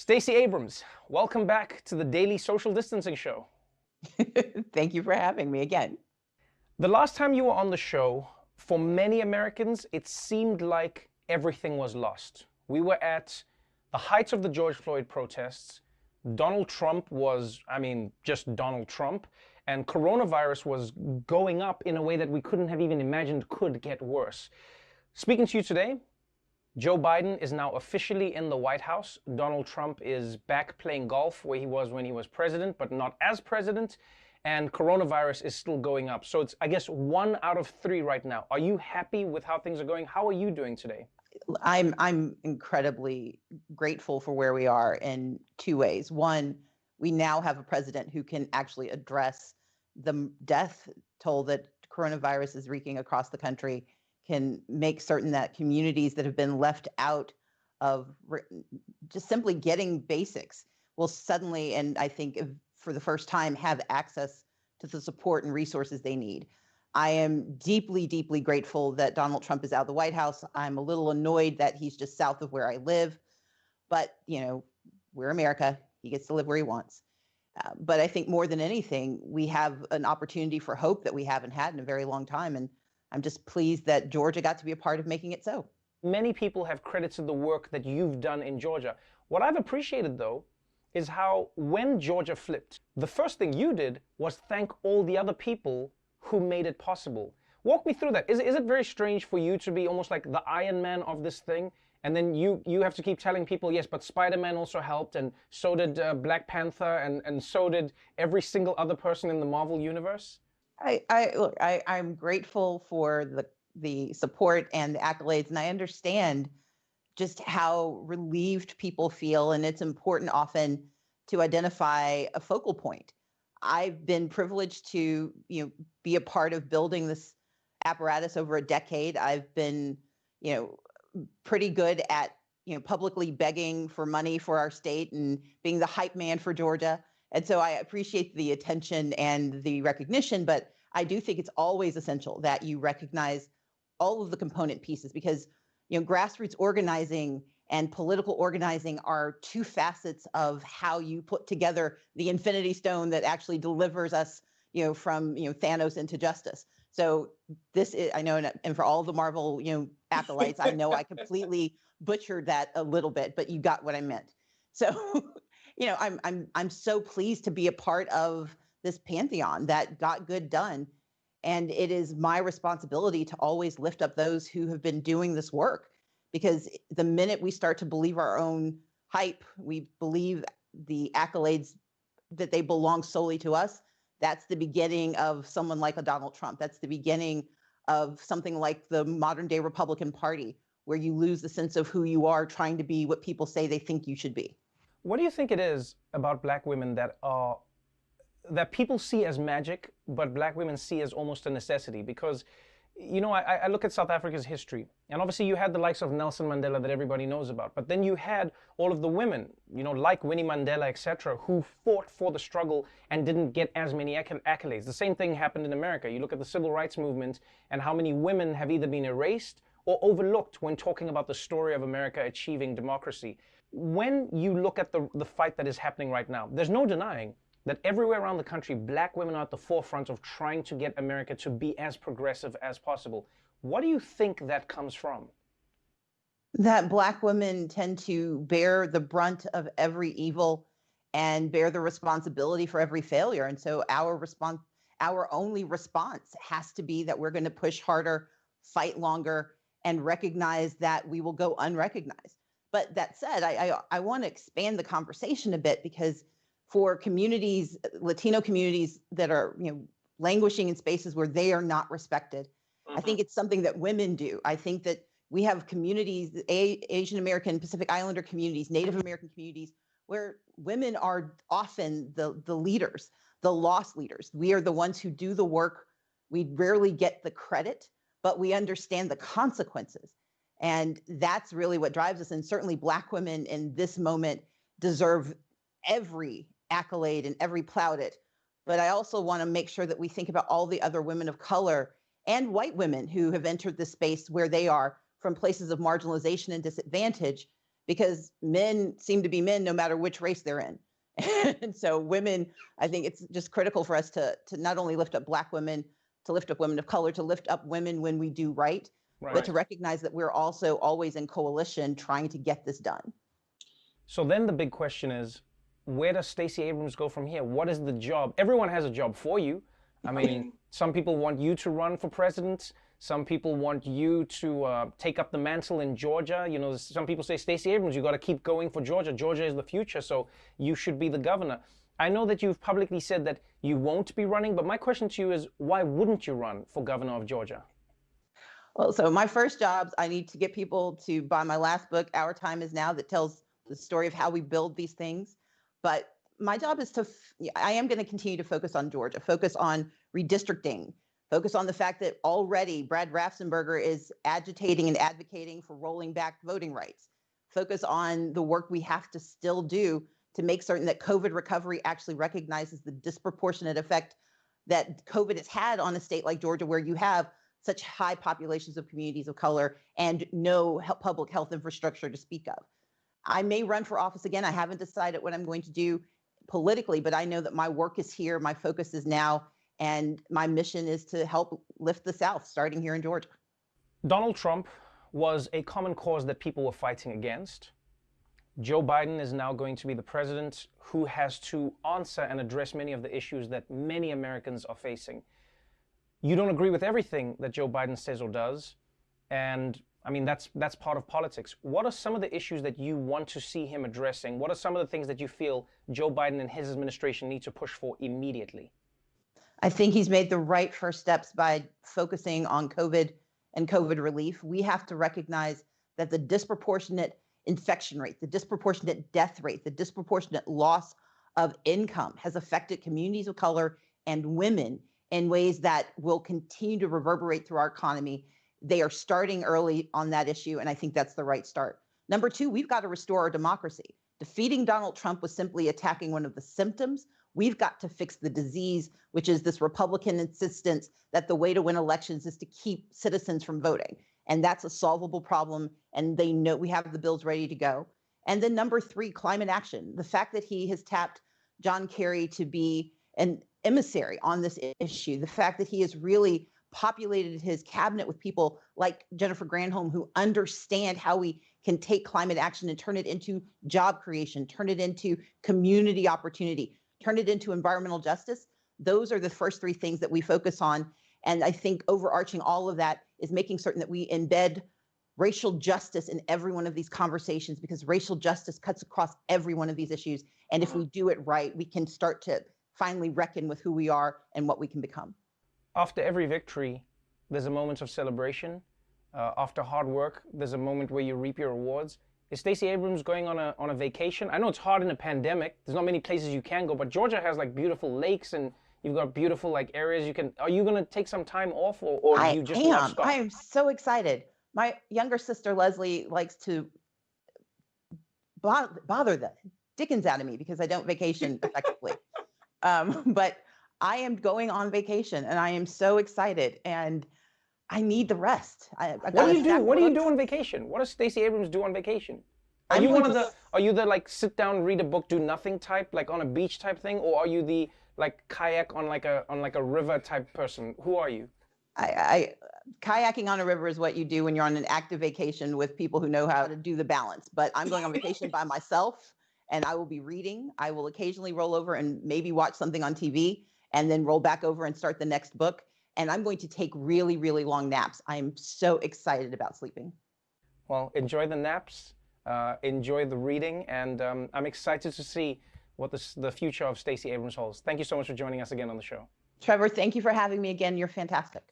Stacey Abrams, welcome back to the Daily Social Distancing Show. Thank you for having me again. The last time you were on the show, for many Americans, it seemed like everything was lost. We were at the height of the George Floyd protests. Donald Trump was, just Donald Trump. And coronavirus was going up in a way that we couldn't have even imagined could get worse. Speaking to you today, Joe Biden is now officially in the White House. Donald Trump is back playing golf where he was when he was president, but not as president. And coronavirus is still going up. So it's, I guess, 1 out of 3 right now. Are you happy with how things are going? How are you doing today? I'm incredibly grateful for where we are in 2 ways. One, we now have a president who can actually address the death toll that coronavirus is wreaking across the country, can make certain that communities that have been left out of just simply getting basics will suddenly, and I think for the first time, have access to the support and resources they need. I am deeply, deeply grateful that Donald Trump is out of the White House. I'm a little annoyed that he's just south of where I live, but we're America. He gets to live where he wants. But I think more than anything, we have an opportunity for hope that we haven't had in a very long time. And I'm just pleased that Georgia got to be a part of making it so. Many people have credited the work that you've done in Georgia. What I've appreciated, though, is how when Georgia flipped, the first thing you did was thank all the other people who made it possible. Walk me through that. Is it very strange for you to be almost like the Iron Man of this thing? And then you have to keep telling people, yes, but Spider-Man also helped, and so did Black Panther, and so did every single other person in the Marvel universe? I'm grateful for the support and the accolades, and I understand just how relieved people feel, and it's important often to identify a focal point. I've been privileged to be a part of building this apparatus over a decade. I've been pretty good at publicly begging for money for our state and being the hype man for Georgia. And so I appreciate the attention and the recognition, but I do think it's always essential that you recognize all of the component pieces, because grassroots organizing and political organizing are 2 facets of how you put together the infinity stone that actually delivers us from Thanos into justice. So this is, I know, and for all the Marvel acolytes, I know I completely butchered that a little bit, but you got what I meant. So I'm so pleased to be a part of this pantheon that got good done. And it is my responsibility to always lift up those who have been doing this work, because the minute we start to believe our own hype, we believe the accolades that they belong solely to us. That's the beginning of someone like a Donald Trump. That's the beginning of something like the modern day Republican Party, where you lose the sense of who you are trying to be what people say they think you should be. What do you think it is about Black women that people see as magic, but Black women see as almost a necessity? Because, I look at South Africa's history, and obviously you had the likes of Nelson Mandela that everybody knows about, but then you had all of the women, like Winnie Mandela, etc., who fought for the struggle and didn't get as many accolades. The same thing happened in America. You look at the civil rights movement and how many women have either been erased or overlooked when talking about the story of America achieving democracy. When you look at the fight that is happening right now, there's no denying that everywhere around the country, Black women are at the forefront of trying to get America to be as progressive as possible. What do you think that comes from? That Black women tend to bear the brunt of every evil and bear the responsibility for every failure. And so our only response has to be that we're going to push harder, fight longer, and recognize that we will go unrecognized. But that said, I want to expand the conversation a bit, because for communities, Latino communities that are languishing in spaces where they are not respected, I think it's something that women do. I think that we have communities, Asian American, Pacific Islander communities, Native American communities, where women are often the leaders, the lost leaders. We are the ones who do the work. We rarely get the credit, but we understand the consequences. And that's really what drives us. And certainly Black women in this moment deserve every accolade and every plaudit. But I also want to make sure that we think about all the other women of color and white women who have entered this space where they are from places of marginalization and disadvantage, because men seem to be men no matter which race they're in. And so women, I think it's just critical for us to not only lift up Black women, to lift up women of color, to lift up women when we do right, but to recognize that we're also always in coalition trying to get this done. So then the big question is, where does Stacey Abrams go from here? What is the job? Everyone has a job for you. I mean, some people want you to run for president. Some people want you to take up the mantle in Georgia. You know, some people say, Stacey Abrams, you got to keep going for Georgia. Georgia is the future, so you should be the governor. I know that you've publicly said that you won't be running, but my question to you is, why wouldn't you run for governor of Georgia? Well, so my first jobs, I need to get people to buy my last book, Our Time Is Now, that tells the story of how we build these things. But my job is I am going to continue to focus on Georgia, focus on redistricting, focus on the fact that already Brad Raffensperger is agitating and advocating for rolling back voting rights, focus on the work we have to still do to make certain that COVID recovery actually recognizes the disproportionate effect that COVID has had on a state like Georgia, where you have such high populations of communities of color and no public health infrastructure to speak of. I may run for office again. I haven't decided what I'm going to do politically, but I know that my work is here, my focus is now, and my mission is to help lift the South, starting here in Georgia. Donald Trump was a common cause that people were fighting against. Joe Biden is now going to be the president who has to answer and address many of the issues that many Americans are facing. You don't agree with everything that Joe Biden says or does, and I mean, that's part of politics. What are some of the issues that you want to see him addressing? What are some of the things that you feel Joe Biden and his administration need to push for immediately? I think he's made the right first steps by focusing on COVID and COVID relief. We have to recognize that the disproportionate infection rate, the disproportionate death rate, the disproportionate loss of income has affected communities of color and women in ways that will continue to reverberate through our economy. They are starting early on that issue, and I think that's the right start. Number two, we've got to restore our democracy. Defeating Donald Trump was simply attacking one of the symptoms. We've got to fix the disease, which is this Republican insistence that the way to win elections is to keep citizens from voting. And that's a solvable problem, and they know we have the bills ready to go. And then number three, climate action. The fact that he has tapped John Kerry to be an emissary on this issue, the fact that he has really populated his cabinet with people like Jennifer Granholm who understand how we can take climate action and turn it into job creation, turn it into community opportunity, turn it into environmental justice. Those are the first three things that we focus on. And I think overarching all of that is making certain that we embed racial justice in every one of these conversations, because racial justice cuts across every one of these issues. And if we do it right, we can start to finally reckon with who we are and what we can become. After every victory, there's a moment of celebration. After hard work, there's a moment where you reap your rewards. Is Stacey Abrams going on a vacation? I know it's hard in a pandemic. There's not many places you can go, but Georgia has like beautiful lakes and you've got beautiful like areas you can. Are you going to take some time off, or do you just not stop? I am so excited. My younger sister Leslie likes to bother the dickens out of me because I don't vacation effectively. But I am going on vacation and I am so excited and I need the rest. What do you do? What do you do on vacation? What does Stacey Abrams do on vacation? Are you the like sit down, read a book, do nothing type, like on a beach type thing? Or are you the like kayak on like a river type person? Who are you? Kayaking on a river is what you do when you're on an active vacation with people who know how to do the balance. But I'm going on vacation by myself and I will be reading. I will occasionally roll over and maybe watch something on TV and then roll back over and start the next book. And I'm going to take really, really long naps. I'm so excited about sleeping. Well, enjoy the naps, enjoy the reading, and I'm excited to see what the future of Stacey Abrams holds. Thank you so much for joining us again on the show. Trevor, thank you for having me again. You're fantastic.